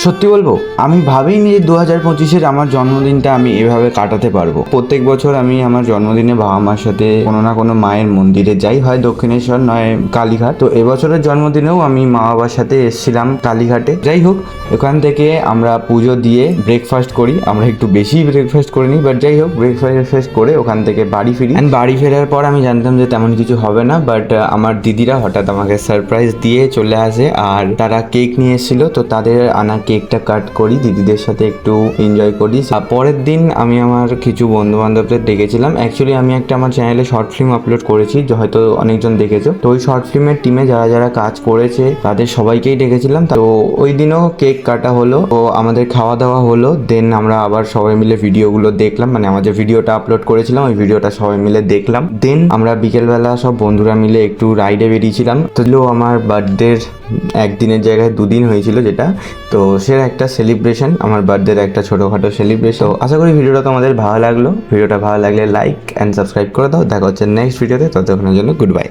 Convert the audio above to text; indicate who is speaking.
Speaker 1: সত্যি বলবো, আমি ভাবিনি যে 2025-এর আমার জন্মদিনটা আমি এভাবে কাটাতে পারবো। প্রত্যেক বছর আমি আমার জন্মদিনে বাবা মার সাথে কোনো না কোনো মায়ের মন্দিরে যাই, হয় দক্ষিণেশ্বর নয় কালীঘাট। তো এবছরের জন্মদিনেও আমি মা বাবার সাথে এসেছিলাম কালীঘাটে। যাই হোক, এখান থেকে আমরা পুজো দিয়ে ব্রেকফাস্ট করি। আমরা একটু বেশি ব্রেকফাস্ট করে নিই, বাট যাই হোক, ব্রেকফাস্ট করে ওখান থেকে বাড়ি ফিরি। অ্যান্ড বাড়ি ফেরার পর আমি জানতাম যে তেমন কিছু হবে না, বাট আমার দিদিরা হঠাৎ আমাকে সারপ্রাইজ দিয়ে চলে আসে, আর তারা কেক নিয়ে এসেছিলো। তো তাদের আনা কেকটা কাট করি, দিদিদের সাথে একটু এনজয় করি। আর পরের দিন আমি আমার কিছু বন্ধু বান্ধবদের ডেকেছিলাম। অ্যাকচুয়ালি আমি একটা আমার চ্যানেলে শর্ট ফিল্ম আপলোড করেছি, হয়তো অনেকজন দেখেছো। তো ওই শর্ট ফিল্মের টিমে যারা যারা কাজ করেছে তাদের সবাইকেই ডেকেছিলাম। তো ওই দিনও কেক কাটা হলো, তো আমাদের খাওয়া দাওয়া হলো। দেন আমরা আবার সবাই মিলে ভিডিওগুলো দেখলাম, মানে আমার যে ভিডিওটা আপলোড করেছিলাম ওই ভিডিওটা সবাই মিলে দেখলাম। দেন আমরা বিকেলবেলা সব বন্ধুরা মিলে একটু রাইডে বেরিয়েছিলাম। তো আমার বার্থডের একদিনের জায়গায় দুদিন হয়েছিল, যেটা তো সে একটা সেলিব্রেশন, আমার বার্থডের একটা ছোটোখাটো সেলিব্রেশন। আশা করি ভিডিওটা তোমাদের ভালো লাগলো। ভিডিওটা ভালো লাগলে লাইক অ্যান্ড সাবস্ক্রাইব করে দাও। দেখা হচ্ছে নেক্সট ভিডিওতে, ততক্ষণের জন্য গুড বাই।